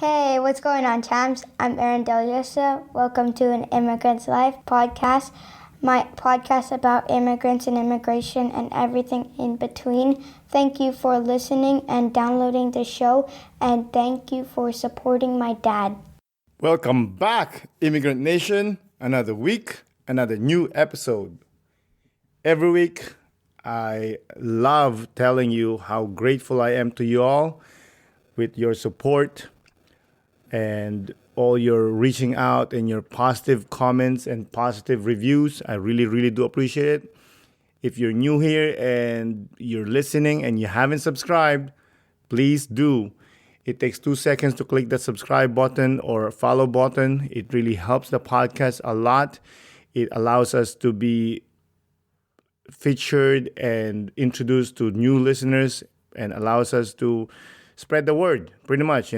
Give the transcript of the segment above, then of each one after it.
Hey, what's going on, champs? I'm Aaron Deliosa. Welcome to an Immigrant's Life podcast, my podcast about immigrants and immigration and everything in between. Thank you for listening and downloading the show, and thank you for supporting my dad. Welcome back, Immigrant Nation. Another week, another new episode. Every week, I love telling you how grateful I am to you all with your support and all your reaching out and your positive comments and positive reviews. I really, really do appreciate it. If you're new here and you're listening and you haven't subscribed, please do. It takes 2 seconds to click the subscribe button or follow button. It really helps the podcast a lot. It allows us to be featured and introduced to new listeners and allows us to spread the word, pretty much,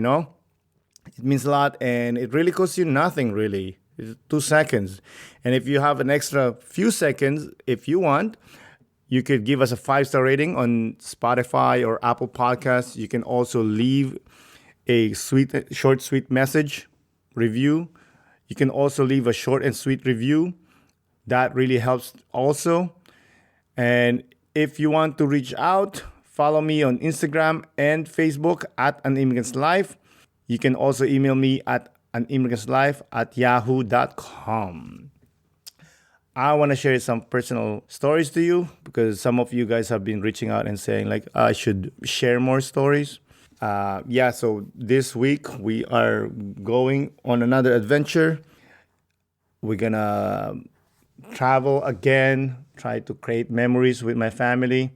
It means a lot, and it really costs you nothing, really. It's 2 seconds. And if you have an extra few seconds, if you want, you could give us a 5-star rating on Spotify or Apple Podcasts. You can also leave a short, sweet message review. You can also leave a short and sweet review. That really helps also. And if you want to reach out, follow me on Instagram and Facebook at An Immigrant's Life. You can also email me at animigrantslife@yahoo.com. I want to share some personal stories to you because some of you guys have been reaching out and saying like I should share more stories. So this week we are going on another adventure. We're gonna travel again, try to create memories with my family.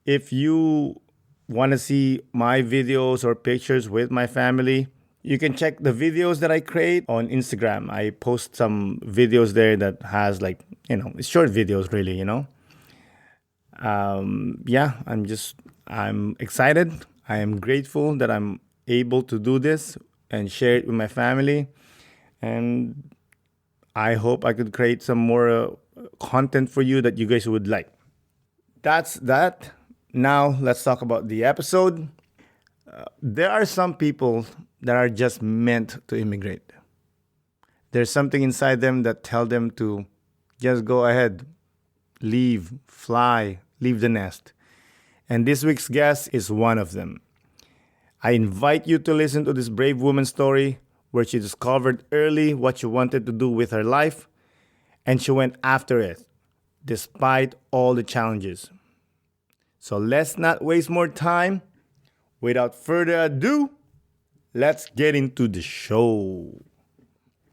If you want to see my videos or pictures with my family, you can check the videos that I create on Instagram. I post some videos there that has it's short videos really, I'm excited. I am grateful that I'm able to do this and share it with my family. And I hope I could create some more content for you that you guys would like. That's that. Now, let's talk about the episode. There are some people that are just meant to immigrate. There's something inside them that tell them to just go ahead, leave, fly, leave the nest. And this week's guest is one of them. I invite you to listen to this brave woman's story where she discovered early what she wanted to do with her life, and she went after it, despite all the challenges. So let's not waste more time. Without further ado, let's get into the show.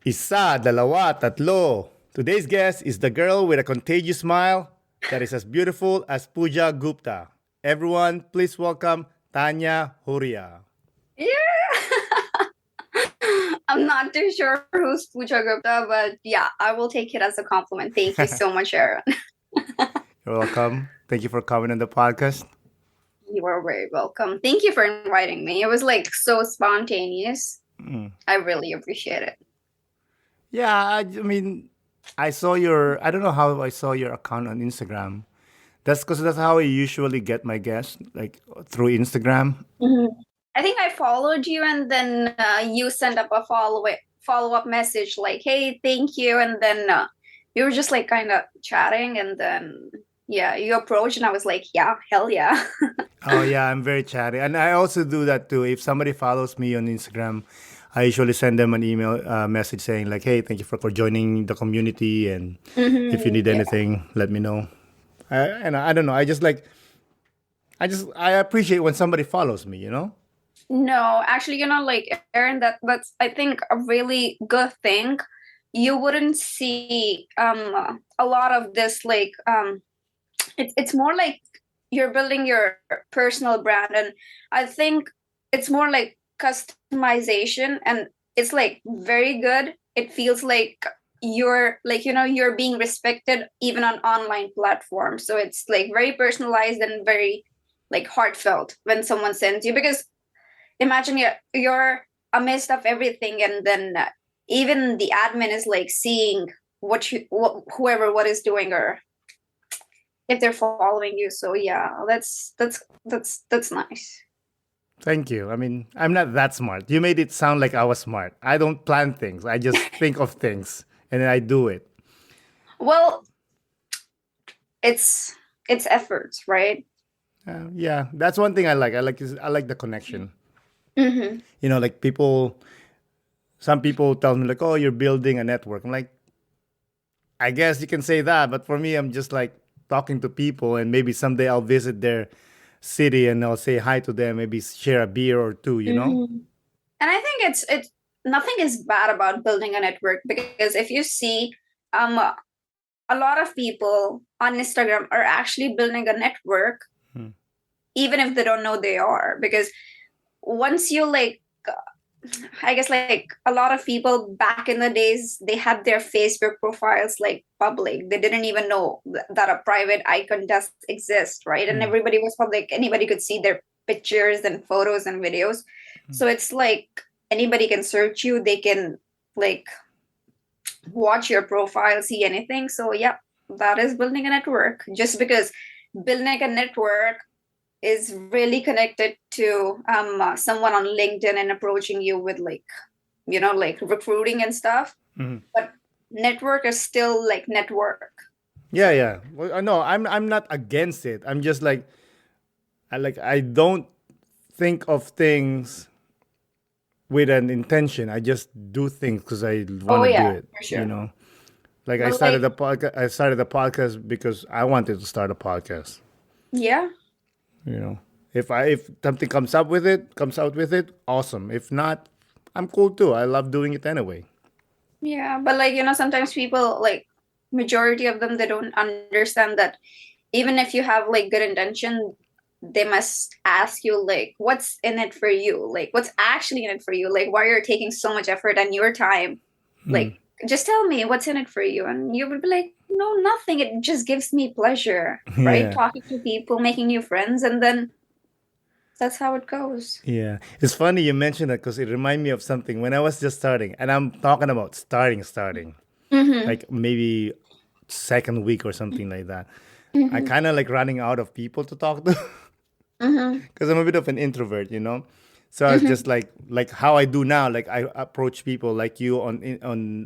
Isa, dalawa, tatlo. Today's guest is the girl with a contagious smile that is as beautiful as Pooja Gupta. Everyone, please welcome Tanya Hurria. Yeah. I'm not too sure who's Pooja Gupta, but yeah, I will take it as a compliment. Thank you so much, Aaron. You're welcome. Thank you for coming on the podcast. You are very welcome. Thank you for inviting me. It was so spontaneous. I really appreciate it. Yeah, I mean, I don't know how I saw your account on Instagram. That's because that's how I usually get my guests, through Instagram. Mm-hmm. I think I followed you, and then you sent up a follow-up message like, hey, thank you. And then you were just kind of chatting, and then you approached, and I was like, yeah, hell yeah. Oh yeah, I'm very chatty. And I also do that too. If somebody follows me on Instagram, I usually send them an email message saying like, hey, thank you for joining the community. And if you need anything, let me know. And I don't know. I appreciate when somebody follows me, No, actually, Aaron, that's I think a really good thing. You wouldn't see a lot of this it's more like you're building your personal brand, and I think it's more like customization, and it's very good. It feels like you're you're being respected even on online platforms. So it's very personalized and very heartfelt when someone sends you, because imagine you're amidst of everything, and then even the admin is seeing what is doing, or if they're following you. So yeah, that's nice. Thank you. I mean, I'm not that smart. You made it sound like I was smart. I don't plan things. I just think of things and then I do it. Well, it's efforts, right? Yeah, that's one thing I like. I like the connection. Mm-hmm. Like some people tell me like, "Oh, you're building a network." I'm like, I guess you can say that, but for me, I'm just like talking to people, and maybe someday I'll visit their city and I'll say hi to them, maybe share a beer or two. Mm-hmm. And I think it's nothing is bad about building a network, because if you see, um a lot of people on Instagram are actually building a network Hmm. even if they don't know they are, because once you like, I guess like a lot of people back in the days, they had their Facebook profiles like public. They didn't even know that a private icon does exist, right? And Hmm. everybody was public. Anybody could see their pictures and photos and videos. So it's like anybody can search you. They can like watch your profile, see anything. So yeah, that is building a network. Just because building a network is really connected to someone on LinkedIn and approaching you with like, like recruiting and stuff. Mhm. But network is still like network. Yeah, yeah. Well, no, I'm not against it. I'm just like I don't think of things with an intention. I just do things because I want Oh to do yeah, it. for sure. Like I But started like, the podcast. I started the podcast because I wanted to start a podcast. yeah. You know, if something comes out with it, awesome. If not, I'm cool too. I love doing it anyway. Yeah, but like, sometimes people like, majority of them, they don't understand that even if you have like good intention, they must ask you like, what's in it for you? Like, what's actually in it for you? Like, why you're taking so much effort and your time? Like, just tell me what's in it for you. And you would be like, no, nothing. It just gives me pleasure, right? Yeah. Talking to people, making new friends, and then that's how it goes. Yeah, it's funny you mentioned that because it reminded me of something when I was just starting, and I'm talking about starting, Mm-hmm. like maybe second week or something like that. I Mm-hmm. kind of like running out of people to talk to Mm-hmm. because I'm a bit of an introvert. So I was Mm-hmm. just like how I do now, like I approach people like you on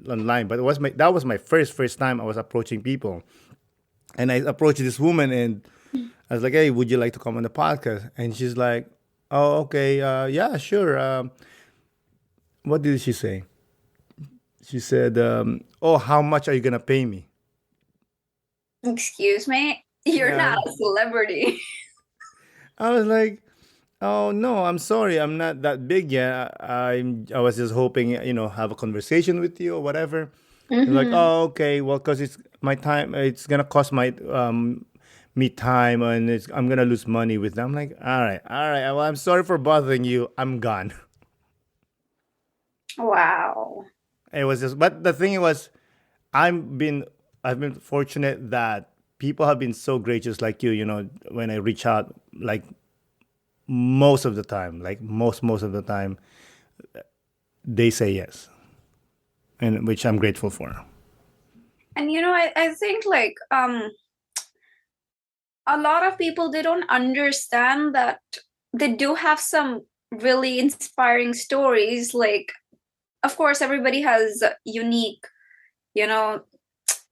online. But that was my first time I was approaching people, and I approached this woman and I was like, "Hey, would you like to come on the podcast?" And she's like, "Oh, okay, yeah, sure." What did she say? She said, "Oh, how much are you gonna pay me?" Excuse me? You're Yeah, not a celebrity. I was like, "Oh no, I'm sorry, I'm not that big yet. I was just hoping, have a conversation with you or whatever." He's like, Mm-hmm. "Oh, okay, well, cause it's my time. It's gonna cost me time, and I'm gonna lose money with them." I'm like, all right. Well, I'm sorry for bothering you. I'm gone." Wow. It was just, but the thing was, I've been I've been fortunate that people have been so gracious like you. When I reach out, like most of the time, like most of the time, they say yes, and which I'm grateful for. And I think like a lot of people, they don't understand that they do have some really inspiring stories. Like, of course, everybody has a you know,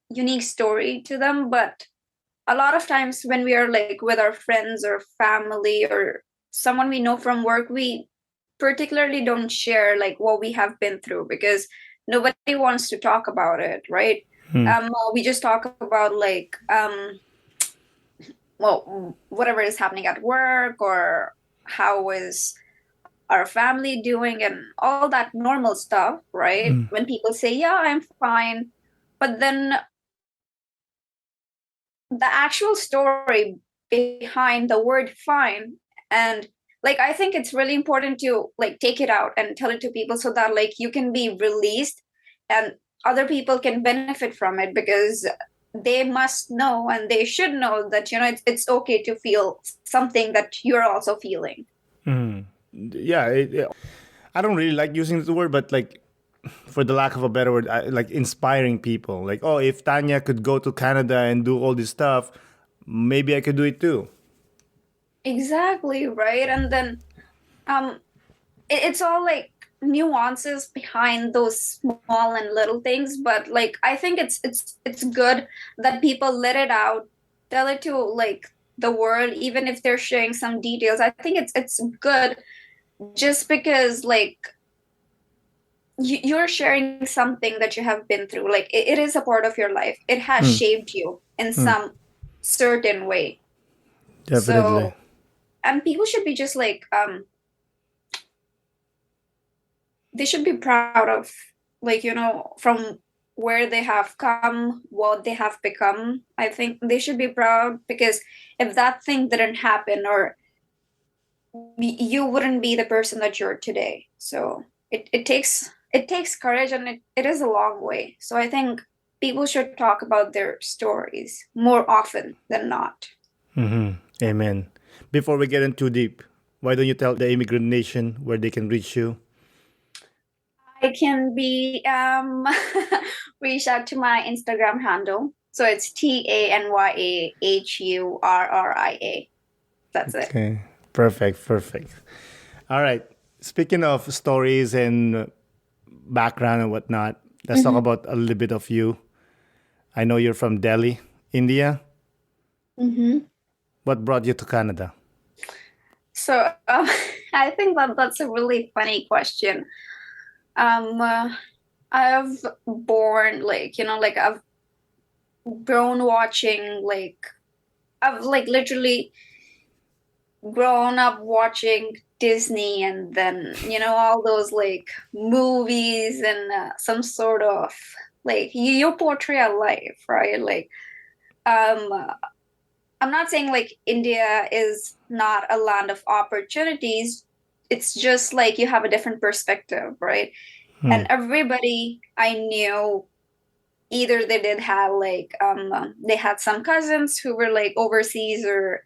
unique story to them, but a lot of times when we are like with our friends or family or someone we know from work, we particularly don't share like what we have been through, because nobody wants to talk about it, right? Hmm. We just talk about like well, whatever is happening at work, or how is our family doing, and all that normal stuff, right? When people say, yeah, I'm fine, but then the actual story behind the word fine, and like, I think it's really important to like take it out and tell it to people, so that like you can be released and other people can benefit from it, because they must know and they should know that it's okay to feel something that you're also feeling. Yeah, I don't really like using the word, but like, for the lack of a better word, like inspiring people. Like, oh, if Tanya could go to Canada and do all this stuff, maybe I could do it too. Exactly, right? And then um it's all like nuances behind those small and little things, but like I think it's good that people let it out, tell it to like the world, even if they're sharing some details. I think it's good just because like you're sharing something that you have been through. Like it is a part of your life. It has Mm, shaped you in mm, some certain way. definitely. So, and people should be just like they should be proud of, like, from where they have come, what they have become. I think they should be proud, because if that thing didn't happen, or you wouldn't be the person that you're today. So it takes courage, and it is a long way. So I think people should talk about their stories more often than not. Amen. Before we get in too deep, why don't you tell the immigrant nation where they can reach you? I can be reach out to my Instagram handle. So it's TanyahUrria. That's it. Okay, perfect, perfect. All right. Speaking of stories and background and whatnot, let's talk Mm-hmm. about a little bit of you. I know you're from Delhi, India. Mm-hmm. What brought you to Canada? So I think that's a really funny question. Um, I've born like like I've grown watching like I've like literally grown up watching Disney, and then all those like movies, and some sort of like you portray a life, right? Like um I'm not saying like India is not a land of opportunities. It's just like you have a different perspective, right? Hmm. And everybody I knew, either they did have like they had some cousins who were like overseas, or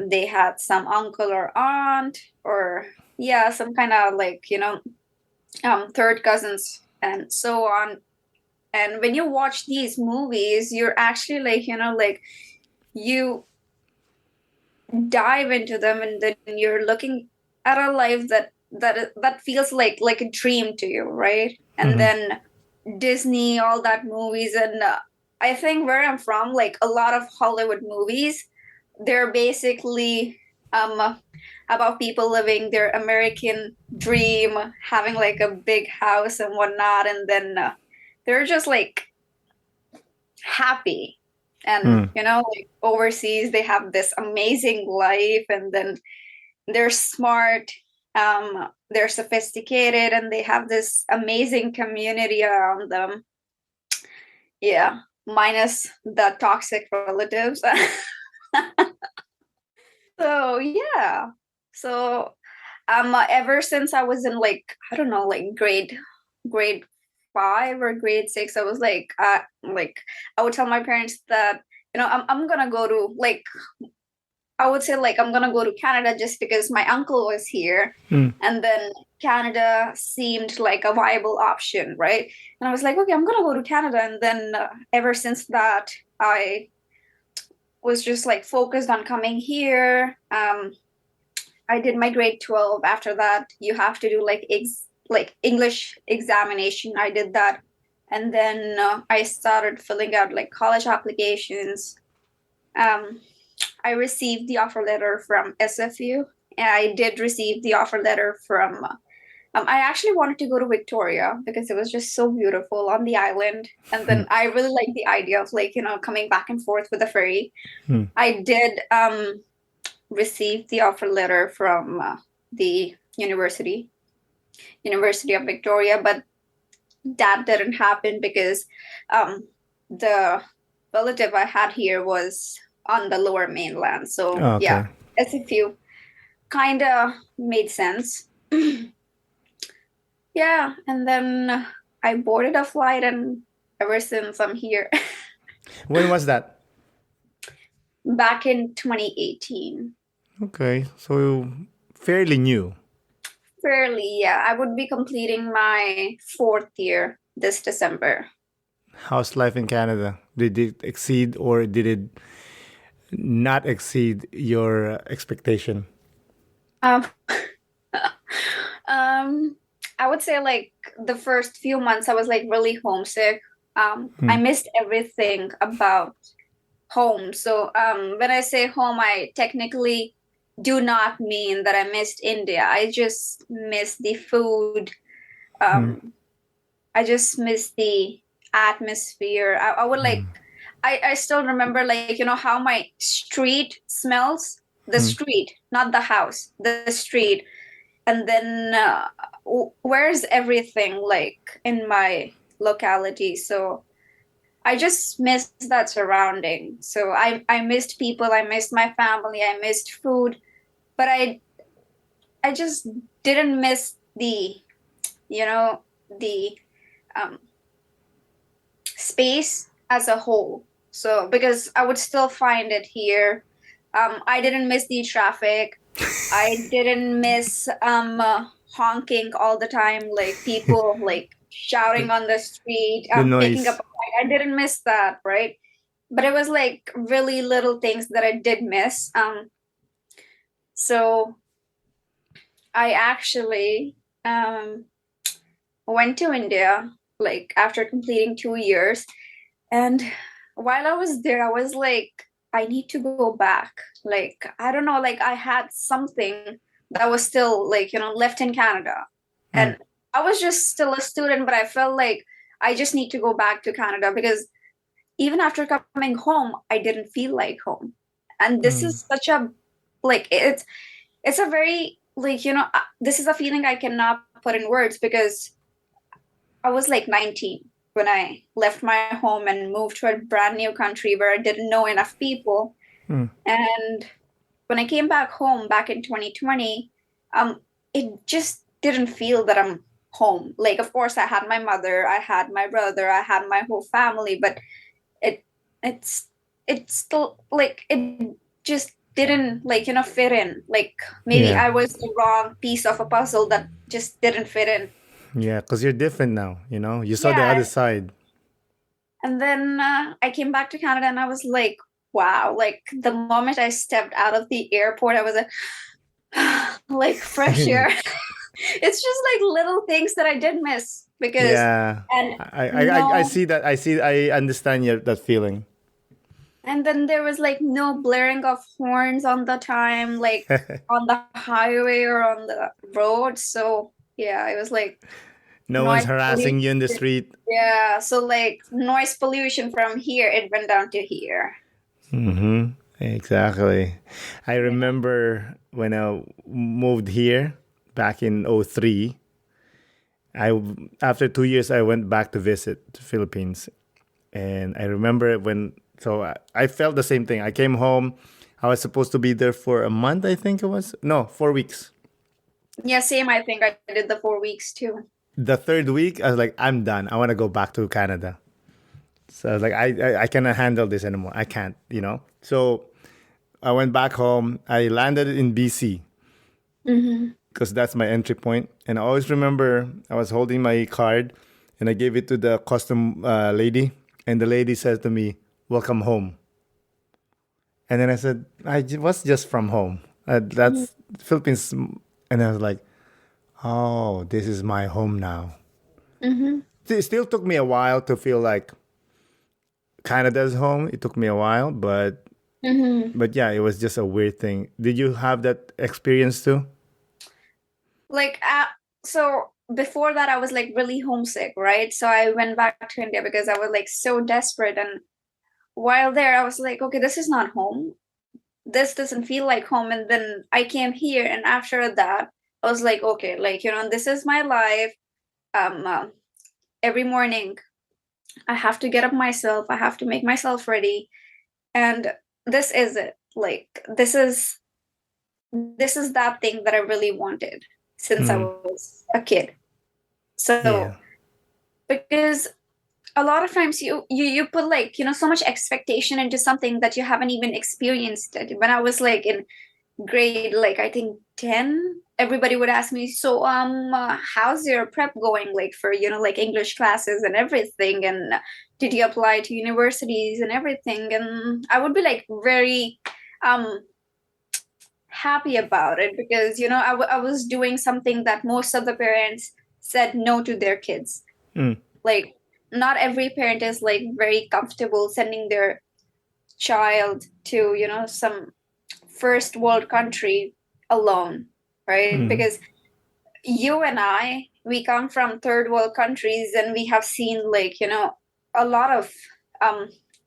they had some uncle or aunt, or yeah, some kind of like third cousins and so on. And when you watch these movies, you're actually like like you dive into them, and then you're looking at a life that feels like a dream to you, right? And Hmm. then Disney, all that movies, and I think where I'm from, like a lot of Hollywood movies, they're basically about people living their American dream, having like a big house and whatnot, and then they're just like happy. And Hmm. like overseas, they have this amazing life, and then they're smart, they're sophisticated, and they have this amazing community around them. Yeah, minus the toxic relatives. So yeah. So ever since I was in like, I don't know, like grade 5 or grade 6, I was like I would tell my parents that I'm gonna go to like, I would say like I'm gonna go to Canada just because my uncle was here, Hmm. and then Canada seemed like a viable option, right? And I was like, okay, I'm gonna go to Canada, and then ever since that, I was just like focused on coming here. I did my grade 12. After that, you have to do like like English examination. I did that, and then I started filling out like college applications. Um, I received the offer letter from SFU, and I did receive the offer letter from. I actually wanted to go to Victoria because it was just so beautiful on the island, and then I really like the idea of like coming back and forth with a ferry. Hmm. I did receive the offer letter from the University of Victoria, but that didn't happen because um, the relative I had here was on the lower mainland. So yeah, Okay. SFU kind of made sense. Yeah, and then I boarded a flight, and ever since I'm here. When was that? Back in 2018. Okay, so fairly new. Fairly, yeah. I would be completing my fourth year this December. How's life in Canada? Did it exceed or did it not exceed your expectation? Um, I would say like the first few months I was like really homesick. I Hmm. missed everything about home. So when I say home, I technically do not mean that I missed India. I just miss the food. Hmm. Um, I just miss the atmosphere. I would like I still remember like how my street smells. The Hmm. street, not the house, the street. And then where's everything like in my locality? So I just missed that surrounding. So I missed people, I missed my family, I missed food, but I just didn't miss you know the um space as a whole. So because I would still find it here. I didn't miss the traffic. I didn't miss honking all the time, like people like shouting on the street, The picking up noise. a fight. I didn't miss that, right? But it was like really little things that I did miss. So I actually went to India like after completing 2 years. And while I was there, I was like, I need to go back. Like, I don't know, like I had something that was still like, left in Canada. Hmm. And I was just still a student, but I felt like I just need to go back to Canada because even after coming home, I didn't feel like home. And this Hmm. is such a like it's a very like this is a feeling I cannot put in words because I was like 19 when I left my home and moved to a brand new country where I didn't know enough people. Hmm. And when I came back home back in 2020, it just didn't feel that I'm home. Like, of course, I had my mother, I had my brother, I had my whole family, but it it's it's still like it just didn't like fit in. Like maybe Yeah. I was the wrong piece of a puzzle that just didn't fit in. Yeah. Because you're different now. You saw the other Yeah, side. and then I came back to Canada and I was like, wow, like the moment I stepped out of the airport, I was like fresh air. It's just like little things that I did miss because, Yeah. and I no, see that. I understand that feeling. and then there was like no blaring of horns on the time, like on the highway or on the road. So yeah, it was like No one's noise harassing pollution. you in the street. Yeah, so like noise pollution from here, it went down to here. Mm-hmm. Exactly. I Yeah. remember when I moved here back in '03. I After 2 years I went back to visit the Philippines, and I remember I felt the same thing. I came home. I was supposed to be there for a month. I think it was no 4 weeks. Yeah, same. I think I did the 4 weeks too. The third week, I was like, I'm done. I want to go back to Canada. So I was like, I cannot handle this anymore. I can't. So I went back home. I landed in BC Mm-hmm. because that's my entry point. And I always remember I was holding my card and I gave it to the custom lady. And the lady said to me, "Welcome home." And then I said, was just from home. That's Philippines. And I was like, oh, this is my home now. Mm-hmm. It still took me a while to feel like Canada's home. It took me a while, but Mm-hmm. yeah, it was just a weird thing. Did you have that experience too? Like, so before that, I was like really homesick, right? So I went back to India because I was like so desperate. And while there, I was like, okay, this is not home. This doesn't feel like home. And then I came here, and after that, I was like, okay, like, this is my life. Um, uh, every morning, I have to get up myself. I have to make myself ready. And this is it. Like, this is that thing that I really wanted since I Hmm. was a kid. Yeah. So because a lot of times you put like so much expectation into something that you haven't even experienced it. When I was like in grade like I think 10, everybody would ask me, so how's your prep going, like for like English classes and everything, and did you apply to universities and everything? And I would be like very um happy about it because, I was doing something that most of the parents said no to their kids. Like, not every parent is like very comfortable sending their child to, some first world country alone, right? Because you and I, we come from third world countries and we have seen like, a lot of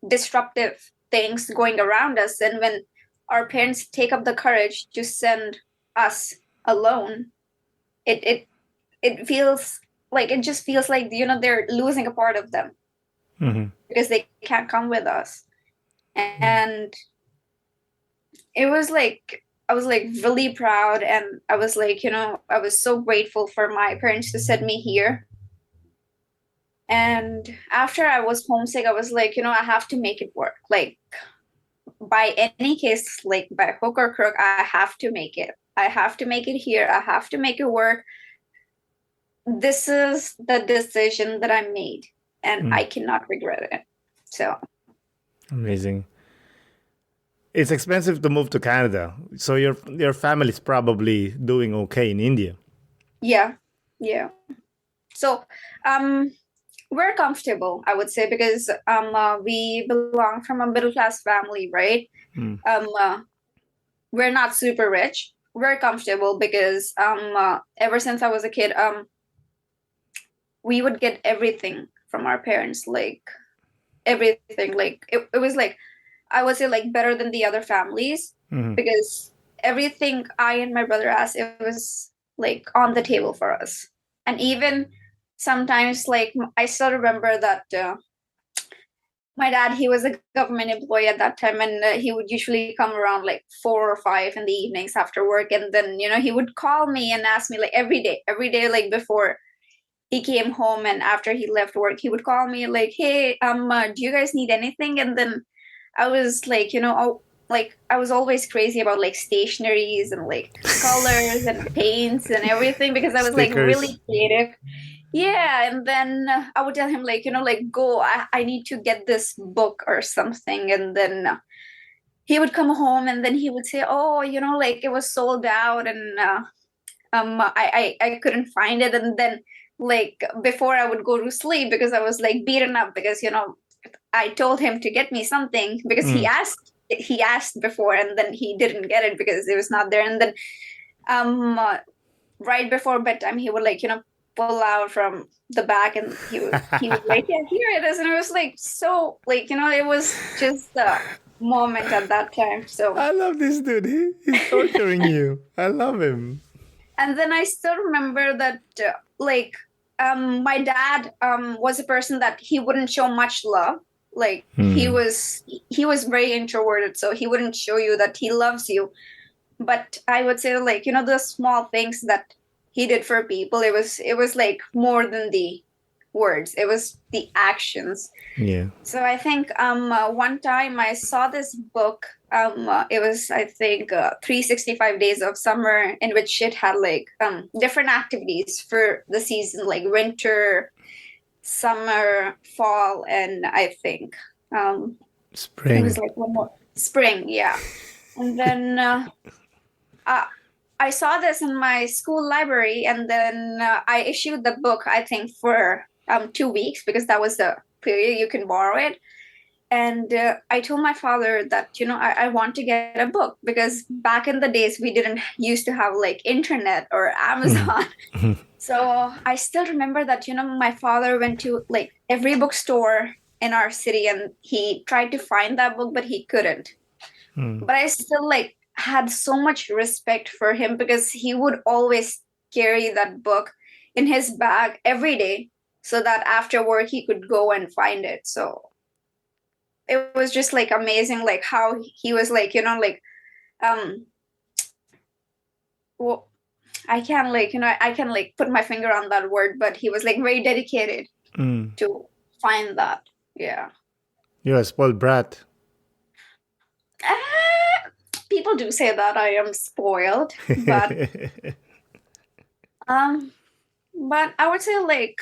disruptive things going around us. And when our parents take up the courage to send us alone, it feels like, it just feels like, they're losing a part of them because they can't come with us. And it was like, I was like really proud, and I was like, I was so grateful for my parents to send me here. And after I was homesick, I was like, I have to make it work. Like, by any case, like by hook or crook, I have to make it. I have to make it here. I have to make it work. This is the decision that I made, and I cannot regret it. So amazing. It's expensive to move to Canada, so your family's probably doing okay in India. Yeah. So we're comfortable, I would say, because we belong from a middle class family, right? We're not super rich. We're comfortable because ever since I was a kid, we would get everything from our parents, like everything. Like it was like, I would say, like better than the other families because everything I and my brother asked, it was like on the table for us. And even sometimes, like, I still remember that my dad, he was a government employee at that time, and he would usually come around like 4 or 5 in the evenings after work. And then, he would call me and ask me like every day, like before he came home and after he left work, he would call me like, hey, do you guys need anything? And then I was like, like I was always crazy about like stationeries and like colors and paints and everything because I was like really creative. Yeah. And then I would tell him like, like go, I need to get this book or something. And then he would come home and then he would say, oh, like it was sold out and I couldn't find it. And then like before I would go to sleep because I was like beaten up because, I told him to get me something because he asked before and then he didn't get it because it was not there. And then right before bedtime, he would like, pull out from the back and he was like, yeah, here it is. And it was like, so like, it was just the moment at that time. So I love this dude. He's torturing you. I love him. And then I still remember that my dad was a person that he wouldn't show much love. Like he was very introverted, so he wouldn't show you that he loves you. But I would say like, the small things that he did for people, it was like more than the words, it was the actions. Yeah. So I think one time I saw this book, it was I think 365 days of summer, in which it had like different activities for the season, like winter, summer, fall, and I think spring. It was like one more spring, yeah. And then I saw this in my school library, and then I issued the book, I think, for 2 weeks because that was the period you can borrow it. And I told my father that, I want to get a book because back in the days, we didn't used to have like internet or Amazon. So I still remember that, my father went to like every bookstore in our city and he tried to find that book, but he couldn't. But I still like had so much respect for him because he would always carry that book in his bag every day so that after work he could go and find it. So it was just like amazing, like how he was like, well, I can't like, I can like put my finger on that word, but he was like very dedicated to find that. Yeah. You're a spoiled brat. People do say that I am spoiled, but but I would say like,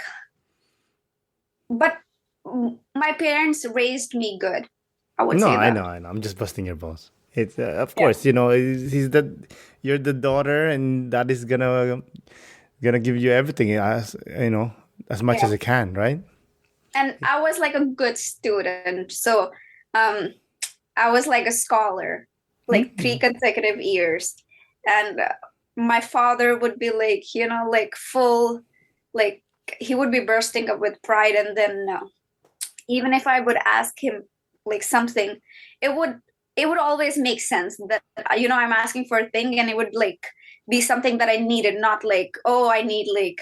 but my parents raised me good. I would say that. I know. I'm just busting your balls. It's of Yeah. course, he's the you're the daughter, and that is gonna give you everything as much Yeah. as it can, right? And I was like a good student. So um I was like a scholar, like Hmm. 3 consecutive years. And my father would be like, like full, like he would be bursting up with pride. And then even if I would ask him like something, it would it would always make sense that I'm asking for a thing, and it would like be something that I needed, not like, oh, I need like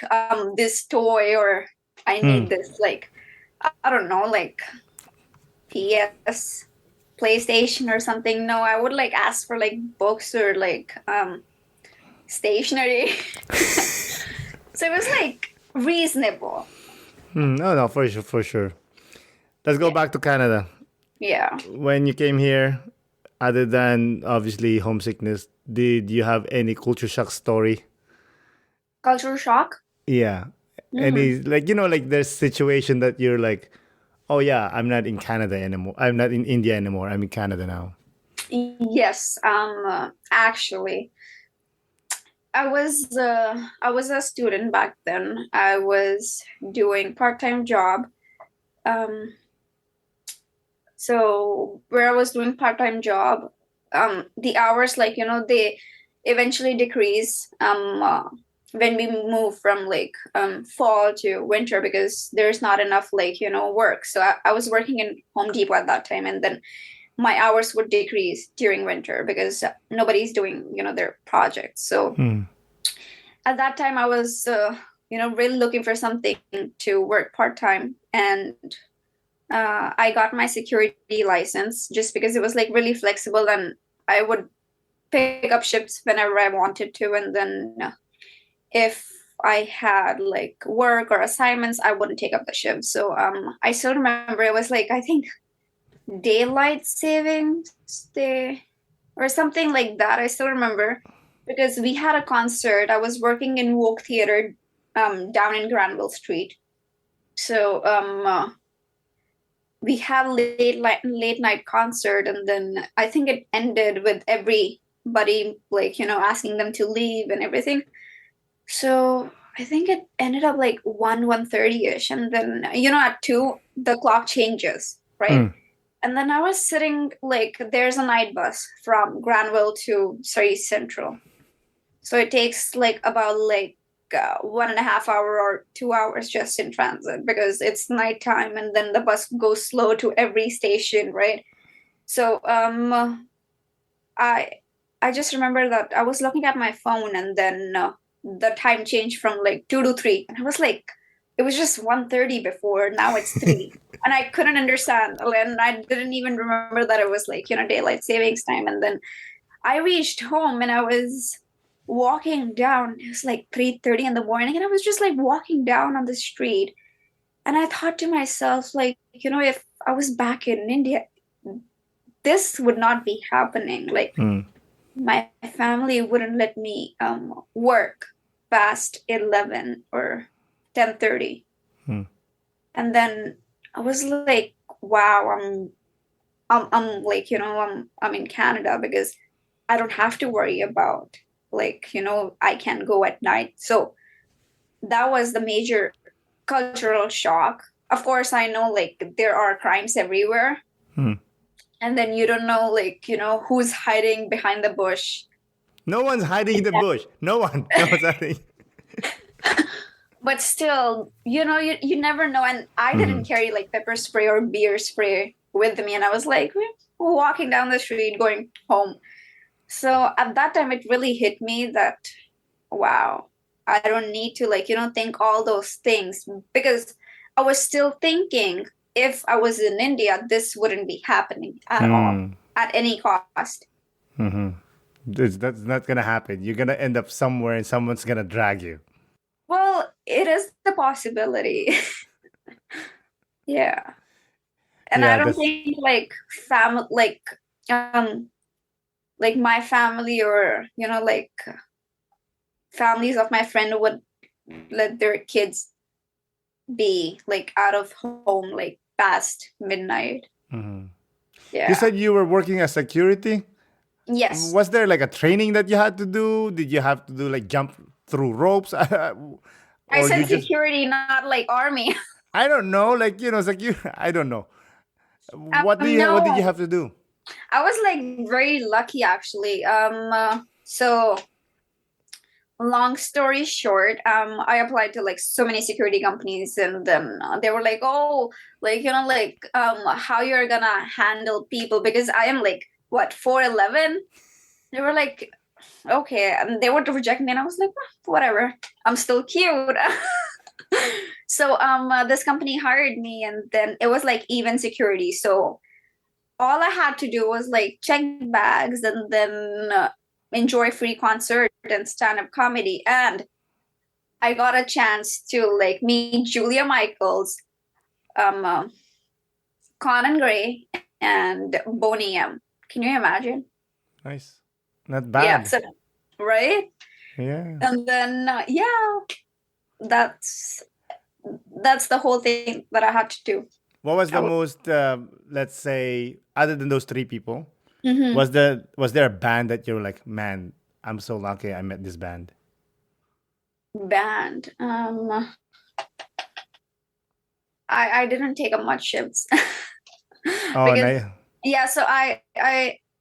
this toy, or I Hmm. need this like, I don't know, like PS, PlayStation or something. No, I would like ask for like books or like stationery. So it was like reasonable. No, no, for sure, for sure. Let's go Yeah. back to Canada. Yeah. When you came here, other than obviously homesickness, did you have any culture shock story? Cultural shock. Yeah. Mm. Any, like there's situation that you're like, oh yeah, I'm not in Canada anymore. I'm not in India anymore. I'm in Canada now. Yes, actually, I was a student back then. I was doing part-time job. Um, so where I was doing part-time job, the hours, like, they eventually decrease when we move from like fall to winter, because there's not enough like, work. So I was working in Home Depot at that time, and then my hours would decrease during winter because nobody's doing their projects. So Hmm. at that time I was really looking for something to work part-time. And I got my security license just because it was like really flexible, and I would pick up shifts whenever I wanted to. And then if I had like work or assignments, I wouldn't take up the shift. So I still remember it was like, I think daylight savings day or something like that. I still remember because we had a concert. I was working in Woke Theater down in Granville Street. So we had late night concert, and then I think it ended with everybody like asking them to leave and everything. So I think it ended up like 1:30 ish, and then at 2 the clock changes, right? Hmm. And then I was sitting, like, there's a night bus from Granville to Surrey Central. So it takes like about like 1.5 hour or 2 hours just in transit because it's nighttime, and then the bus goes slow to every station, right? So I I just remember that I was looking at my phone, and then the time changed from like 2 to 3, and I was like, it was just 1:30 before, now it's 3. And I couldn't understand, and I didn't even remember that it was like daylight savings time. And then I reached home, and I was walking down. It was like 3:30 in the morning, and I was just like walking down on the street, and I thought to myself, like, if I was back in India, this would not be happening. Like, Hmm. my family wouldn't let me work past 11 or 10:30. Hmm. And then I was like, wow, I'm like, I'm in Canada because I don't have to worry about, like, I can go at night. So that was the major cultural shock. Of course, I know like there are crimes everywhere, Hmm. and then you don't know, like, who's hiding behind the bush. No one's hiding in the bush. No one. No one's hiding. But still, you never know. And I Hmm. didn't carry like pepper spray or beer spray with me, and I was like walking down the street going home. So at that time it really hit me that, wow, I don't need to, like, think all those things, because I was still thinking if I was in India, this wouldn't be happening at all, Hmm. at any cost. Hmm. That's not gonna happen. You're gonna end up somewhere, and someone's gonna drag you. Well, it is the possibility. Yeah. And I Yeah, don't that's think like um like my family, or like families of my friend would let their kids be like out of home like past midnight. hmm. You Yeah. said you were working as security. Yes. Was there like a training that you had to do? Did you have to do like jump through ropes? I Or you said just, security, not like army. I don't know, like, it's like you, I don't know. What did you No, have to do? I was like very lucky actually. So long story short, I applied to like so many security companies, and then they were like, oh, like, like, how you're gonna handle people, because I am like, what, 4'11". They were like, okay, and they wanted to reject me, and I was like, whatever, I'm still cute. So this company hired me, and then it was like even security. So all I had to do was like check bags, and then enjoy free concert and stand-up comedy. And I got a chance to like meet Julia Michaels, um Conan Gray, and Boney M. Can you imagine? Nice. Not Yeah, bad. so, right. Yeah. And then yeah, that's the whole thing that I had to do. What was I the w- most, let's say, other than those three people, Mhm. was there a band that you were like, man, I'm so lucky I met this band? Band. I didn't take up much shifts Oh, because no. yeah, so I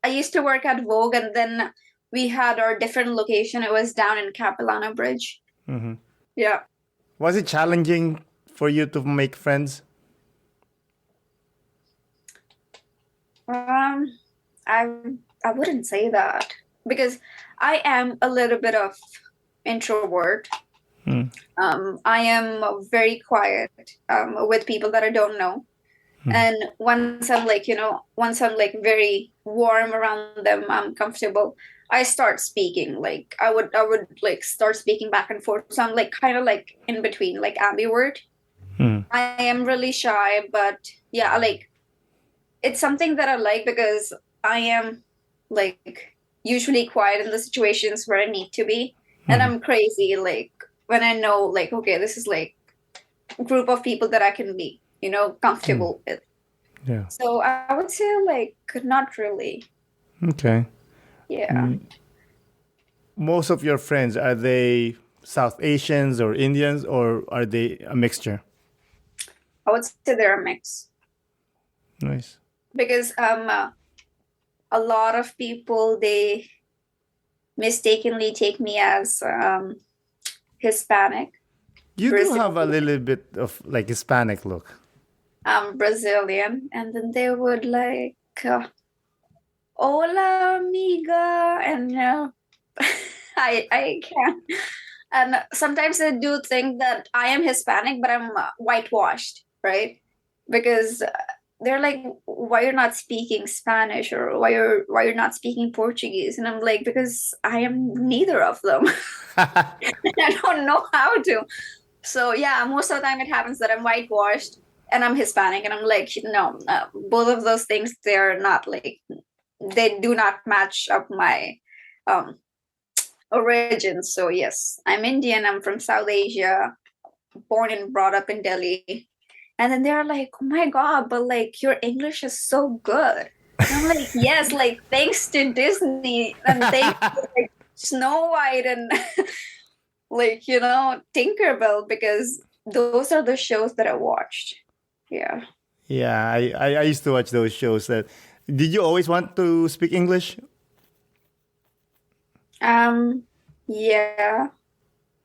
used to work at Vogue, and then we had our different location. It was down in Capilano Bridge. Hmm. Yeah. Was it challenging for you to make friends? Um, I I wouldn't say that, because I am a little bit of introvert. Hmm. I am very quiet with people that I don't know. Hmm. And once I'm like very warm around them, I'm comfortable, I start speaking. Like I would like start speaking back and forth. So I'm like kind of like in between, like ambivert. Hmm. I am really shy, but yeah, like it's something that I like, because I am like usually quiet in the situations where I need to be. And Hmm. I'm crazy like when I know, like, okay, this is like a group of people that I can be, Hmm. comfortable with. Yeah. So I would say like not really. Okay. Yeah. Mm, most of your friends, are they South Asians or Indians, or are they a mixture? I would say they're a mix, Nice. because a lot of people, they mistakenly take me as Hispanic, You do have a Brazilian. little bit of like Hispanic look. I'm Brazilian, and then they would like, "Hola, amiga," and I can't. And sometimes they do think that I am Hispanic, but I'm whitewashed, right? Because they're like, "Why you're not speaking Spanish, or why you're not speaking Portuguese?" And I'm like, "Because I am neither of them. I don't know how to." So yeah, most of the time it happens that I'm whitewashed and I'm Hispanic, and I'm like, no, both of those things, they're not like, they do not match up my um origin. So yes, I'm Indian. I'm from South Asia, born and brought up in Delhi. And then they're like, "Oh my God, but like your English is so good." And I'm like, "Yes, like thanks to Disney, and thanks to like Snow White, and like, Tinkerbell, because those are the shows that I watched." Yeah. Yeah, I used to watch those shows. That did you always want to speak English? Um, yeah.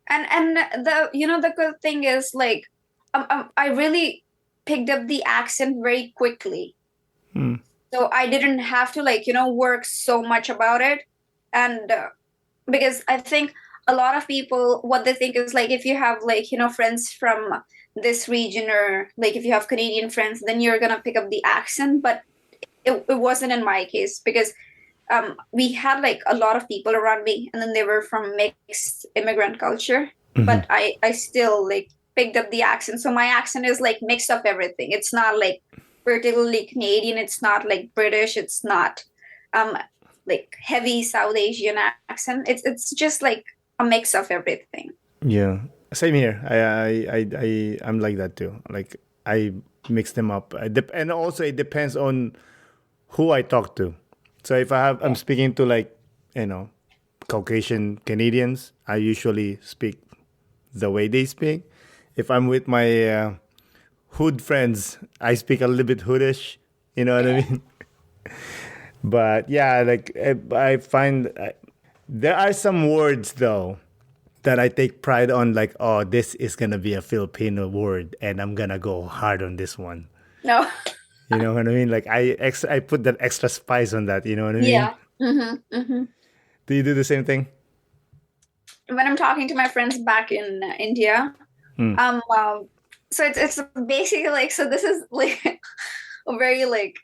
And the good thing is like, I really picked up the accent very quickly. Hmm. So I didn't have to like, work so much about it. And because I think a lot of people, what they think is like, if you have like, friends from this region, or like if you have Canadian friends, then you're gonna pick up the accent. But it wasn't in my case, because we had like a lot of people around me, and then they were from mixed immigrant culture. Hmm. But I still like picked up the accent. So my accent is like mixed up everything. It's not like particularly Canadian, it's not like British, it's not um like heavy South Asian accent. It's just like a mix of everything. Yeah, same here. I'm like that too. Like I mix them up. And also it depends on who I talk to. So if I'm speaking to like, you know, Caucasian Canadians, I usually speak the way they speak. If I'm with my hood friends, I speak a little bit hoodish. You know what I mean? But yeah, like I find there are some words though that I take pride on. Like, oh, this is gonna be a Filipino word, and I'm gonna go hard on this one. No. You know what I mean? Like I put that extra spice on that. You know what I mean? Yeah. Mm-hmm. Do you do the same thing? When I'm talking to my friends back in India, so it's basically like, so this is like very like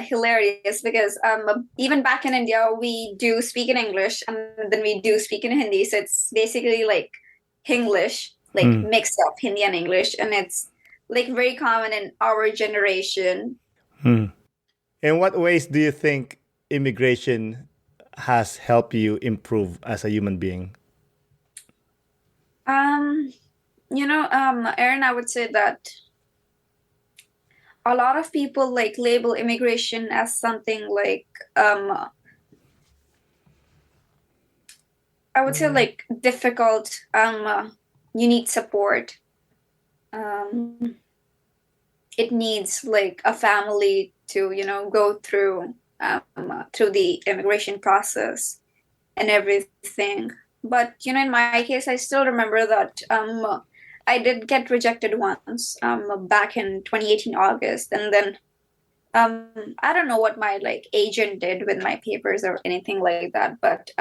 hilarious because even back in India we do speak in English and then we do speak in Hindi, so it's basically like Hinglish, like mixed up Hindi and English, and it's like very common in our generation. In what ways do you think immigration has helped you improve as a human being? Aaron, I would say that a lot of people like label immigration as something like I would say like difficult. You need support. It needs like a family to go through the immigration process and everything. But in my case, I still remember that I did get rejected once back in 2018 August, and then I don't know what my like agent did with my papers or anything like that, but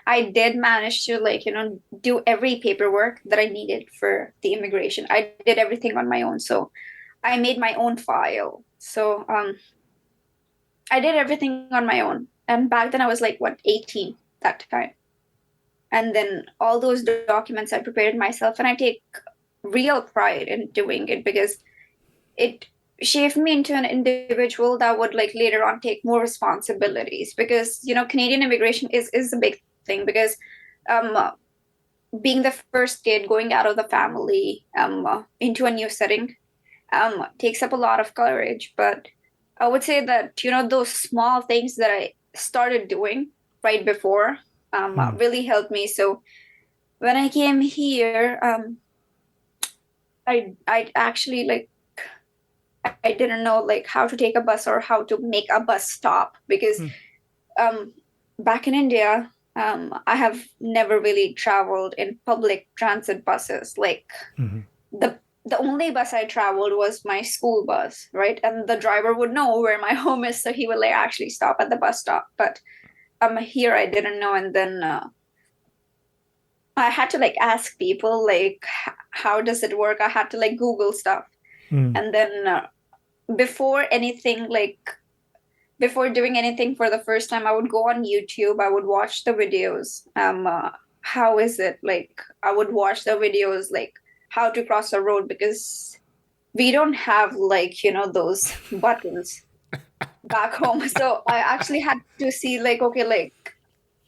I did manage to do every paperwork that I needed for the immigration. I did everything on my own, so I made my own file. So I did everything on my own, and back then I was like 18 that time. And then all those documents I prepared myself, and I take real pride in doing it because it shaped me into an individual that would like later on take more responsibilities, because Canadian immigration is a big thing, because being the first kid going out of the family into a new setting takes up a lot of courage. But I would say that those small things that I started doing right before really helped me. So when I came here, I actually like I didn't know like how to take a bus or how to make a bus stop, because back in India, I have never really traveled in public transit buses. Like the only bus I traveled was my school bus, right? And the driver would know where my home is, so he would like actually stop at the bus stop. But here I didn't know, and then I had to like ask people like how does it work. I had to like Google stuff, and then before doing anything for the first time, I would go on YouTube. I would watch the videos. How is it like? I would watch the videos like how to cross a road, because we don't have like those buttons back home. So I actually had to see like, okay, like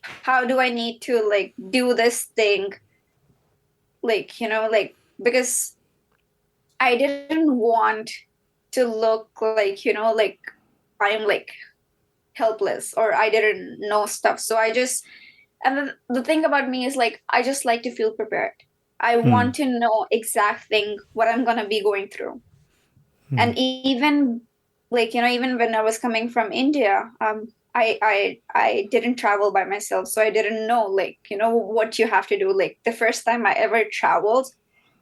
how do I need to like do this thing, like because I didn't want to look like like I'm like helpless or I didn't know stuff. So and the thing about me is like I just like to feel prepared. I want to know exact thing what I'm gonna be going through. And even like even when I was coming from India, I didn't travel by myself, so I didn't know like what you have to do. Like the first time I ever traveled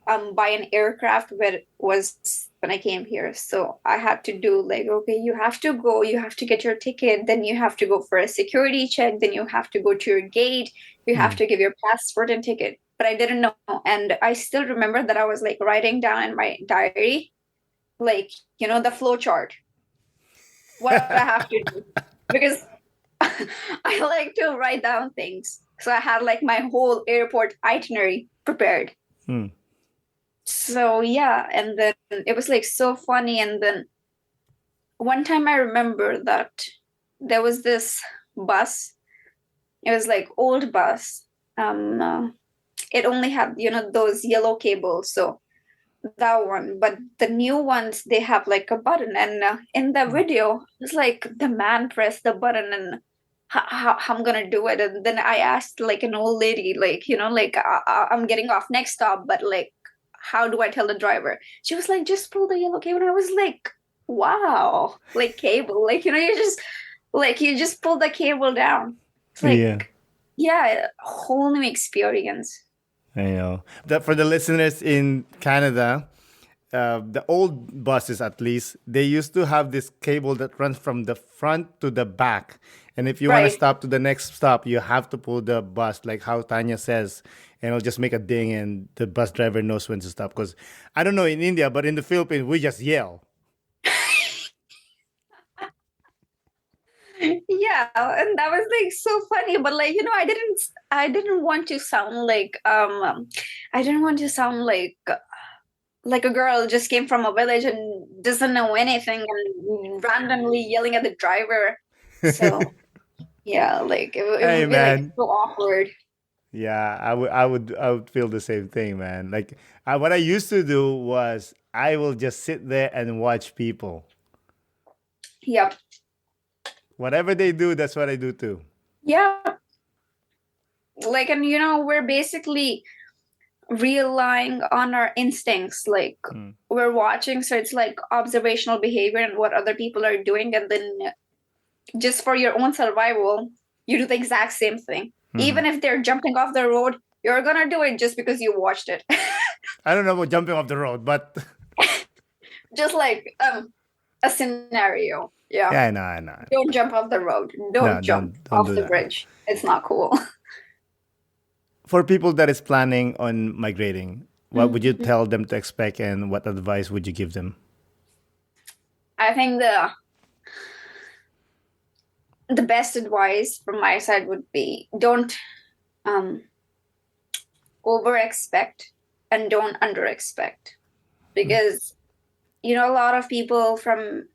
by an aircraft was when I came here. So I had to do like, okay, you have to get your ticket, then you have to go for a security check, then you have to go to your gate, you have to give your passport and ticket. But I didn't know. And I still remember that I was like writing down in my diary, like, the flow chart, what I have to do. Because I like to write down things. So I had like my whole airport itinerary prepared. So yeah, and then it was like so funny. And then one time I remember that there was this bus. It was like old bus. It only had those yellow cables. So that one, but the new ones, they have like a button, and in the video it's like the man pressed the button, and how I'm gonna do it. And then I asked like an old lady, like, like, I'm getting off next stop, but like, how do I tell the driver? She was like, just pull the yellow cable. And I was like, wow, like cable, like, you just pull the cable down. It's Yeah. like, yeah, a whole new experience. I know that for the listeners in Canada, the old buses at least, they used to have this cable that runs from the front to the back. And if you want to Right. stop to the next stop, you have to pull the bus, like how Tanya says, and it'll just make a ding, and the bus driver knows when to stop. Because I don't know in India, but in the Philippines, we just yell. Yeah, and that was like so funny, but like, I didn't want to sound like I didn't want to sound like a girl who just came from a village and doesn't know anything and randomly yelling at the driver. So yeah, like it Hey would be like man, so awkward. yeah, I would feel the same thing, man. Like what I used to do was I will just sit there and watch people. Yep. Whatever they do, that's what I do too. Yeah. Like, and we're basically relying on our instincts. Like, Mm. we're watching, so it's like observational behavior and what other people are doing, and then just for your own survival, you do the exact same thing. Mhm. Even if they're jumping off the road, you're gonna do it just because you watched it. I don't know about jumping off the road, but Just like a scenario. Yeah. yeah, I know. Don't jump off the road. No, Don't jump don't off do the that. bridge. It's not cool. For people that is planning on migrating, what would you Mhm. tell them to expect, and what advice would you give them? I think the best advice from my side would be, don't um over expect and don't under expect, because a lot of people from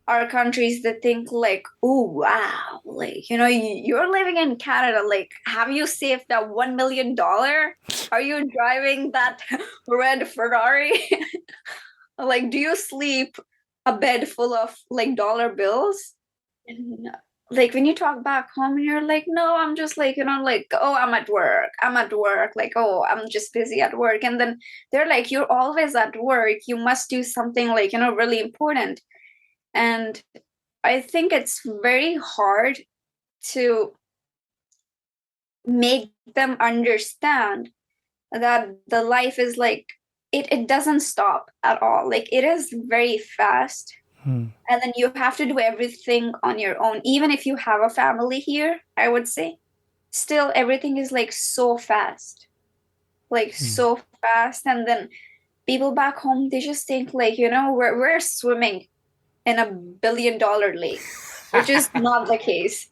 our countries that think like, oh wow, like, you're living in Canada, like, have you saved that $1 million? Are you driving that red Ferrari? Like, do you sleep a bed full of like dollar bills? And like, when you talk back home and you're like, no, I'm just like, like, oh, I'm at work, like, oh, I'm just busy at work. And then they're like, you're always at work, you must do something like, really important. And I think it's very hard to make them understand that the life is like, it doesn't stop at all. Like, it is very fast. Hmm. And then you have to do everything on your own. Even if you have a family here, I would say, still everything is like so fast. Like, so fast. And then people back home, they just think like, we're swimming in $1 billion lake, which is not the case.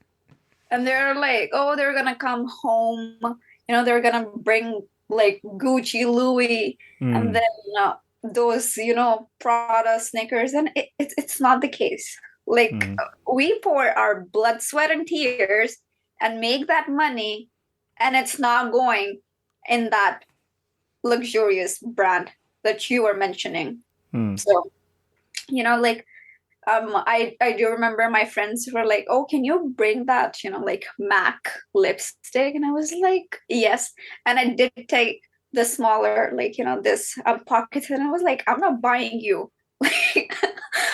And they're like, oh, they're gonna come home, they're gonna bring like Gucci, Louis, and Mm. then those, Prada, Snickers, and it's not the case. Like, Mm. we pour our blood, sweat, and tears and make that money, and it's not going in that luxurious brand that you were mentioning. Mm. So, like, I do remember my friends were like, oh, can you bring that, like MAC lipstick? And I was like, yes. And I did take the smaller, like, this pockets, and I was like, I'm not buying you like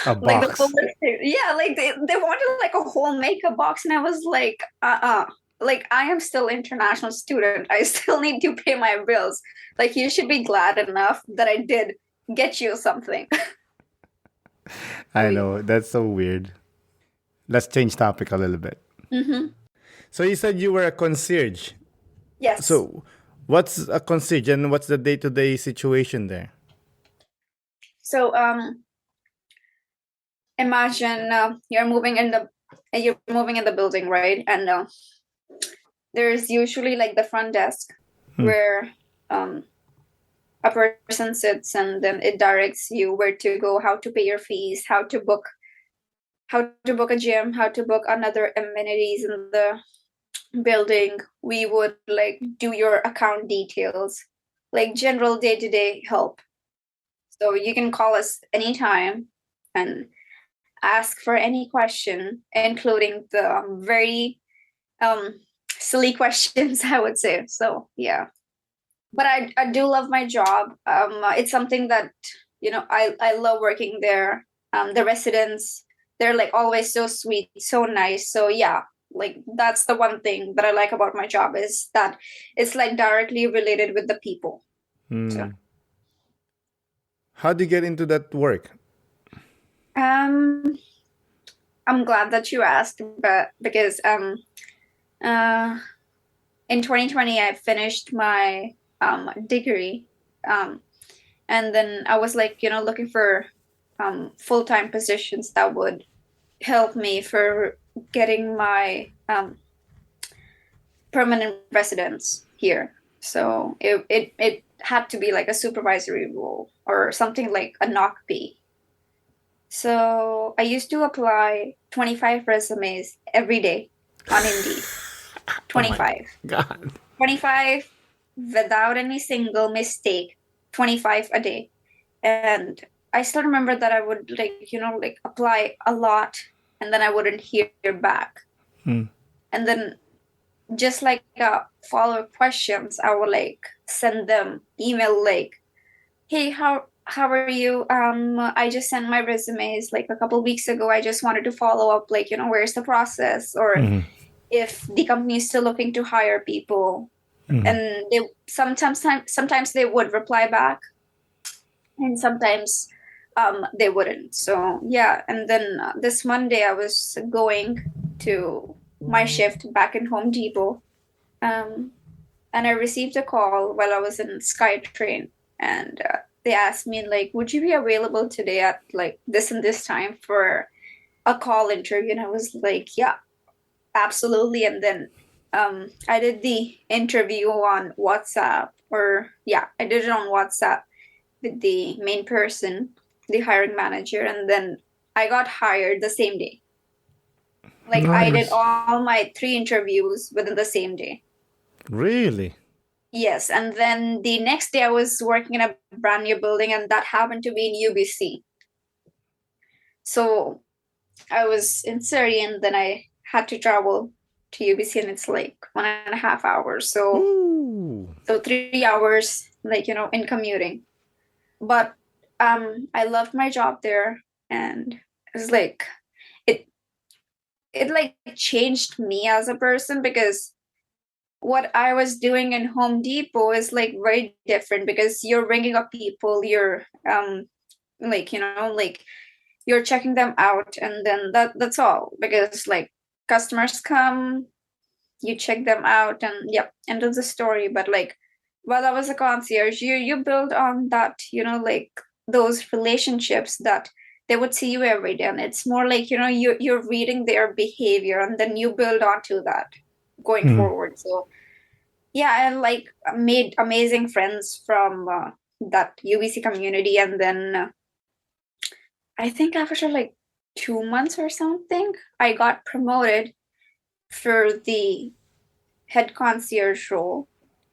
A like the full box. lipstick. Yeah, like they wanted like a whole makeup box, and I was like, like, I am still international student, I still need to pay my bills. Like, you should be glad enough that I did get you something. I know that's so weird. Let's change topic a little bit. Mm-hmm. So you said you were a concierge. Yes. So what's a concierge, and what's the day-to-day situation there? So imagine you're moving in the building, right? And there's usually like the front desk where a person sits, and then it directs you where to go, how to pay your fees, how to book a gym, how to book another amenities in the building. We would like do your account details, like general day-to-day help. So you can call us anytime and ask for any question, including the very silly questions, I would say. So yeah. But I do love my job. It's something that, I love working there. The residents, they're like always so sweet, so nice. So yeah, like that's the one thing that I like about my job is that it's like directly related with the people. So How do you get into that work? um I'm glad that you asked, but because uh in 2020 I finished my degree, and then I was like, looking for full-time positions that would help me for getting my permanent residence here. So it had to be like a supervisory role or something like a knock-B. So I used to apply 25 resumes every day on Indeed. Oh my 25. God. 25 without any single mistake, 25 a day. And I still remember that I would like apply a lot and then I wouldn't hear back. Hmm. And then just like follow-up questions, I would like send them email like, hey, how are you? I just sent my resumes like a couple weeks ago. I just wanted to follow up, like, where's the process? Or if the company is still looking to hire people. And they sometimes they would reply back and sometimes they wouldn't. So yeah, and then this Monday I was going to my shift back in Home Depot, and I received a call while I was in SkyTrain, and they asked me like, "Would you be available today at like this and this time for a call interview?" And I was like, "Yeah, absolutely." And then I did the interview on WhatsApp, or yeah, I did it on WhatsApp with the main person, the hiring manager, and then I got hired the same day. Like I did Nice. all my 3 interviews within the same day. Really? Yes, and then the next day I was working in a brand new building, and that happened to be in UBC. So I was in Surrey, and then I had to travel to UBC, and it's like 1.5 hours. So Ooh. 3 hours, like in commuting. But I loved my job there, and it was like it like changed me as a person, because what I was doing in Home Depot is like very different, because you're ringing up people, you're like like you're checking them out, and then that's all, because like customers come, you check them out, and yep, end of the story. But like while I was a concierge, you build on that, like those relationships that they would see you every day, and it's more like you're reading their behavior, and then you build onto that going forward. So yeah, I like made amazing friends from that UBC community, and then I think after like 2 months or something, I got promoted for the head concierge role.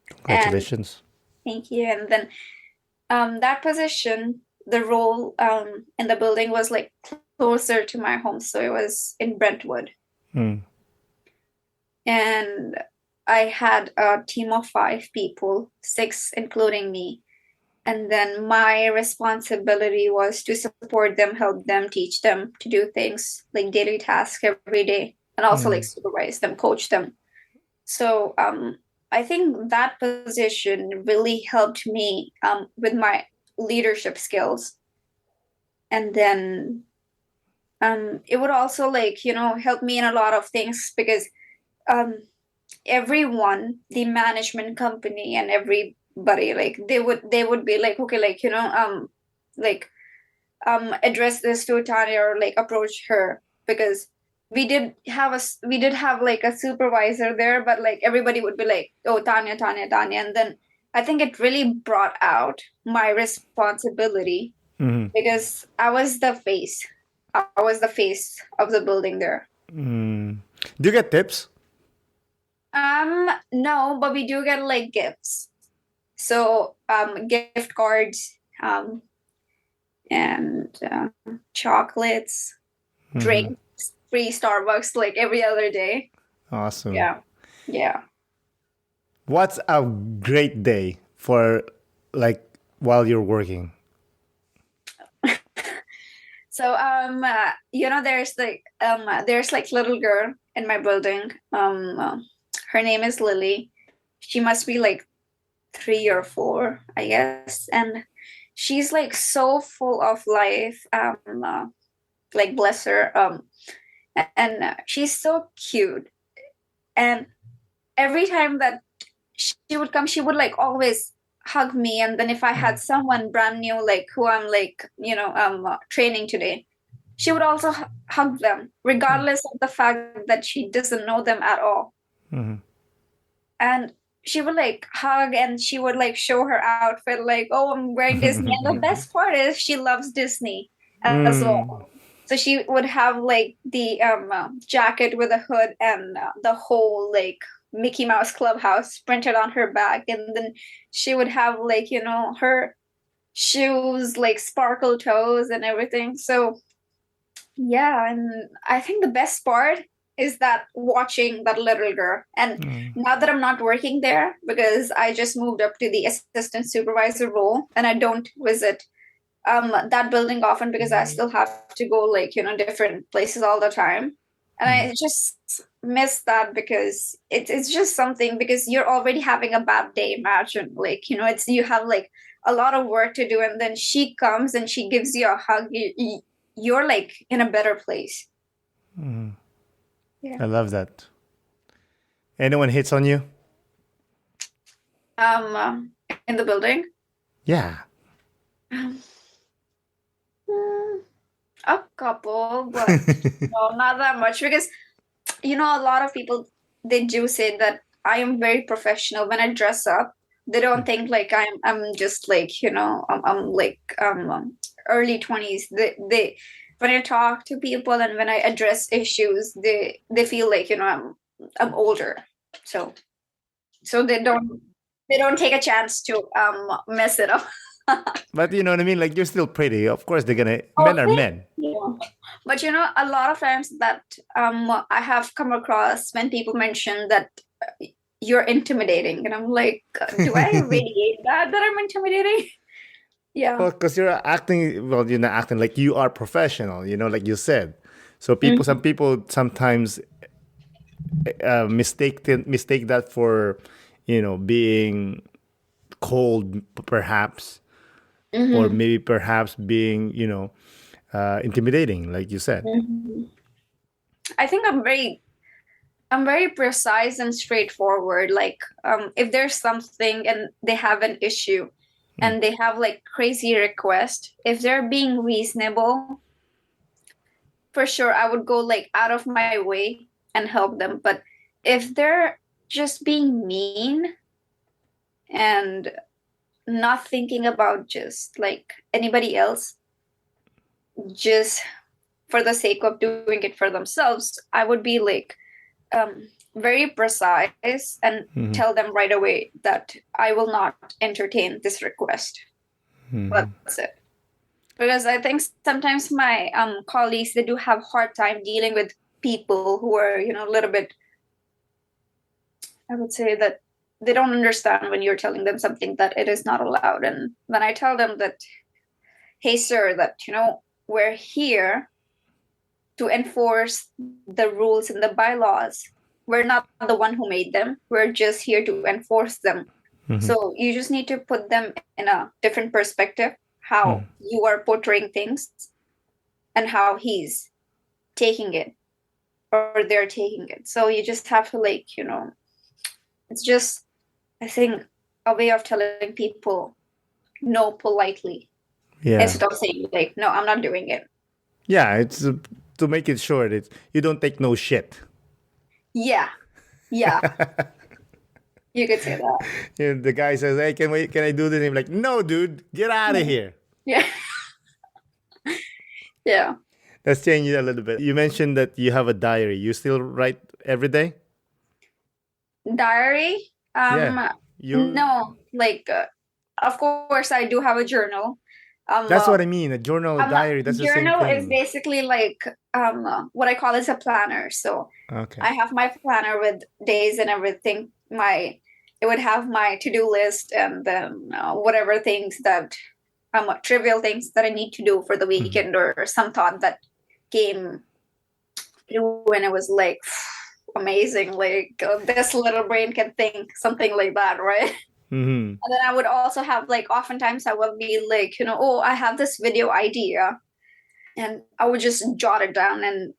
And Congratulations. thank you. And then that position, the role in the building was like closer to my home, so it was in Brentwood. And I had a team of 5 people, 6 including me. And then my responsibility was to support them, help them, teach them to do things like daily tasks every day, and also like supervise them, coach them. So I think that position really helped me with my leadership skills. And then it would also like, help me in a lot of things, because everyone, the management company and everybody, like they would be like, okay, like, like address this to Tanya, or like approach her, because we did have like a supervisor there, but like everybody would be like, oh, Tanya, Tanya, Tanya. And then I think it really brought out my responsibility, because I was the face of the building there. Do you get tips? No, but we do get like gifts. So gift cards, and chocolates, Hmm. drinks, free Starbucks like every other day. Awesome. Yeah. Yeah. What's a great day for like while you're working? So there's like little girl in my building. Her name is Lily. She must be like 3 or 4, I guess, and she's like so full of life. Like bless her. And she's so cute. And every time that she would come, she would like always hug me. And then if I had someone brand new, like who I'm like training today, she would also hug them, regardless of the fact that she doesn't know them at all. Hmm. And she would like hug and she would like show her outfit, like, oh, I'm wearing Disney. And the best part is she loves Disney as Mm. well. So she would have like the jacket with a hood and the whole like Mickey Mouse Clubhouse printed on her back. And then she would have like, her shoes, like sparkle toes and everything. So yeah, and I think the best part is that watching that little girl. And Mm. now that I'm not working there because I just moved up to the assistant supervisor role and I don't visit that building often because I still have to go like, different places all the time. And Mm. I just miss that because it's just something because you're already having a bad day. Imagine like, it's you have like a lot of work to do and then she comes and she gives you a hug. You're like in a better place. Mm. Yeah. I love that. Anyone hits on you? In the building. Yeah. Um, a couple, but no, not that much because a lot of people they do say that I am very professional when I dress up. They don't think like I'm just like I'm like early 20s. They when I talk to people and when I address issues, they feel like I'm older. So they don't take a chance to mess it up. But you know what I mean? Like you're still pretty. Of course they're gonna men Oh, are thank men. you. But a lot of times that I have come across when people mention that you're intimidating, and I'm like, do I radiate that I'm intimidating? Yeah. Well, because you're acting, well, you're not acting like you are professional, like you said. So some Mhm. people sometimes mistake that for, being cold, perhaps, or Mhm. maybe perhaps being, intimidating, like you said. Mhm. I think I'm very precise and straightforward. Like, if there's something and they have an issue Mm. and they have like crazy request, if they're being reasonable, for sure I would go like out of my way and help them. But if they're just being mean and not thinking about just like anybody else, just for the sake of doing it for themselves, I would be like very precise and Mhm. tell them right away that I will not entertain this request. Mhm. That's it. Because I think sometimes my colleagues they do have hard time dealing with people who are a little bit. I would say that they don't understand when you're telling them something that it is not allowed. And when I tell them that, hey sir, that we're here to enforce the rules and the bylaws. We're not the one who made them. We're just here to enforce them. Mhm. So you just need to put them in a different perspective, how Mhm. you are portraying things and how he's taking it or they're taking it. So you just have to it's just, I think, a way of telling people no politely Yeah. instead of saying like, no, I'm not doing it. Yeah, it's to make it short, it's you don't take no shit. Yeah. Yeah. You could say that. The guy says, "Hey, can I do this?" And I'm like, "No, dude, get out of here." Yeah. Yeah. Let's change it a little bit. You mentioned that you have a diary. You still write every day? Diary? Yeah. You No, like, of course, I do have a journal. That's what I mean. A journal, a diary. That's the same Journal is thing. basically like what I call is a planner. So Okay. I have my planner with days and everything. It would have my to-do list and then whatever things that trivial things that I need to do for the weekend or some thought that came through when it was like amazing. Like this little brain can think something like that, right? Mm-hmm. And then I would also have like oftentimes I will be like, oh, I have this video idea, and I would just jot it down. And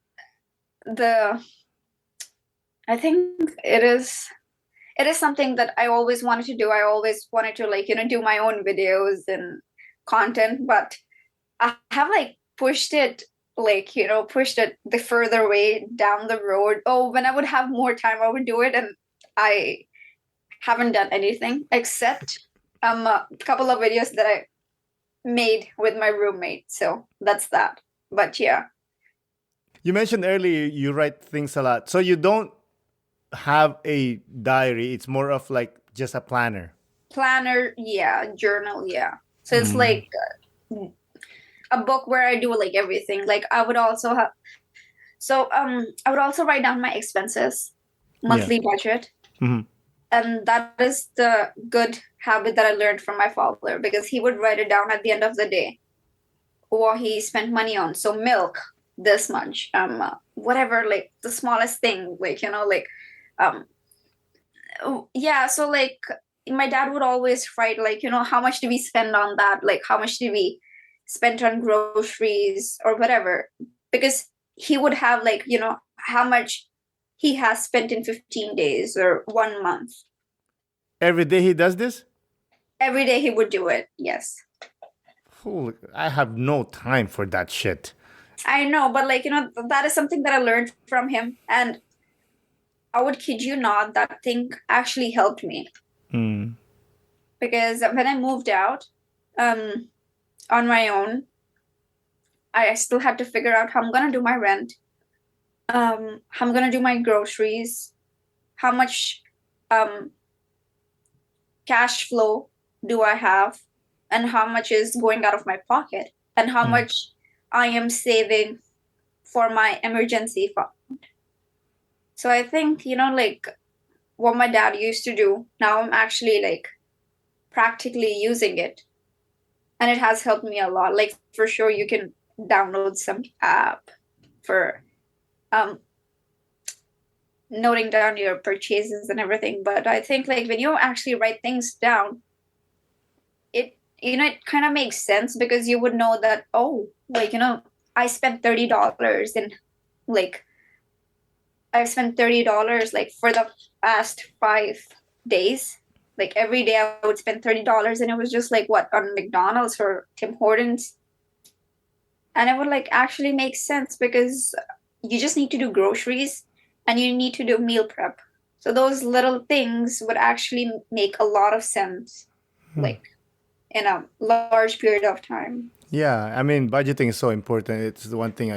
I think it is something that I always wanted to do. I always wanted to like, do my own videos and content, but I have like pushed it the further way down the road. Oh, when I would have more time, I would do it. And I haven't done anything except a couple of videos that I made with my roommate. So that's that. But yeah. You mentioned earlier you write things a lot. So you don't have a diary. It's more of like just a planner. Planner, yeah. Journal, yeah. So it's like a book where I do like everything. Like I would also have I would also write down my expenses, monthly budget. Mm-hmm. And that is the good habit that I learned from my father, because he would write it down at the end of the day what he spent money on. So milk, this much, whatever, like the smallest thing, like yeah. So like my dad would always write like, how much do we spend on that? Like how much do we spend on groceries or whatever? Because he would have like, how much he has spent in 15 days or 1 month. Every day he does this? Every day he would do it, yes. Ooh, I have no time for that shit. I know, but like, that is something that I learned from him. And I would kid you not, that thing actually helped me. Because when I moved out on my own, I still had to figure out how I'm going to do my rent, how I'm going to do my groceries, how much cash flow do I have, and how much is going out of my pocket, and how much I am saving for my emergency fund. So I think, like what my dad used to do, now I'm actually like practically using it. And it has helped me a lot. Like for sure, you can download some app for noting down your purchases and everything. But I think like when you actually write things down, it kind of makes sense, because you would know that, oh, like, I spent $30 in like, I've spent $30 like for the past 5 days. Like every day I would spend $30, and it was just like what, on McDonald's or Tim Hortons. And it would like actually make sense, because you just need to do groceries and you need to do meal prep. So those little things would actually make a lot of sense, like in a large period of time. Yeah, I mean, budgeting is so important. It's the one thing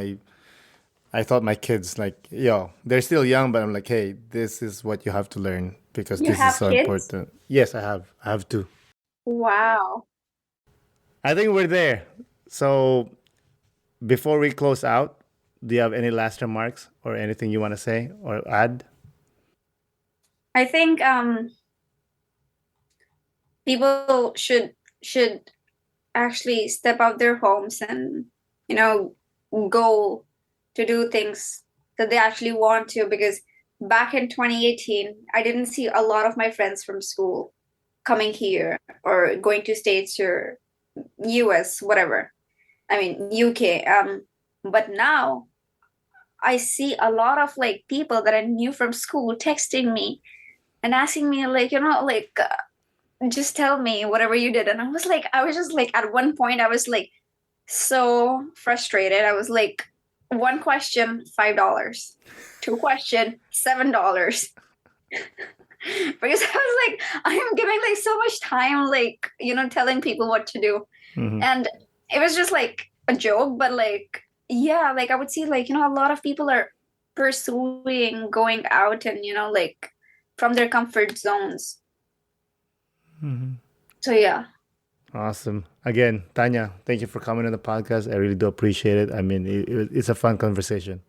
I thought my kids, like, they're still young, but I'm like, hey, this is what you have to learn, because You this is have so kids? important. Yes, I have. I have two. Wow. I think we're there. So before we close out, do you have any last remarks or anything you want to say or add? I think people should actually step out their homes and go to do things that they actually want to, because back in 2018 I didn't see a lot of my friends from school coming here or going to States or US, whatever, I mean UK, but now I see a lot of like people that I knew from school texting me and asking me like, just tell me whatever you did. And I was just like, at one point I was like so frustrated. I was like, one question, $5, two question, $7. Because I was like, I am giving like so much time, like, telling people what to do. And it was just like a joke, but like, yeah, like I would see like, a lot of people are pursuing going out and, like from their comfort zones. So yeah. Awesome. Again, Tanya, thank you for coming on the podcast. I really do appreciate it. I mean, it's a fun conversation.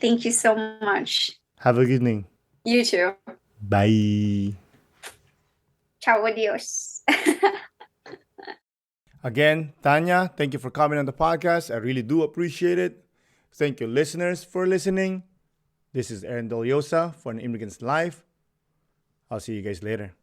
Thank you so much. Have a good evening. You too. Bye. Ciao, adios. Again, Tanya, thank you for coming on the podcast. I really do appreciate it. Thank you, listeners, for listening. This is Aaron Doliosa for An Immigrant's Life. I'll see you guys later.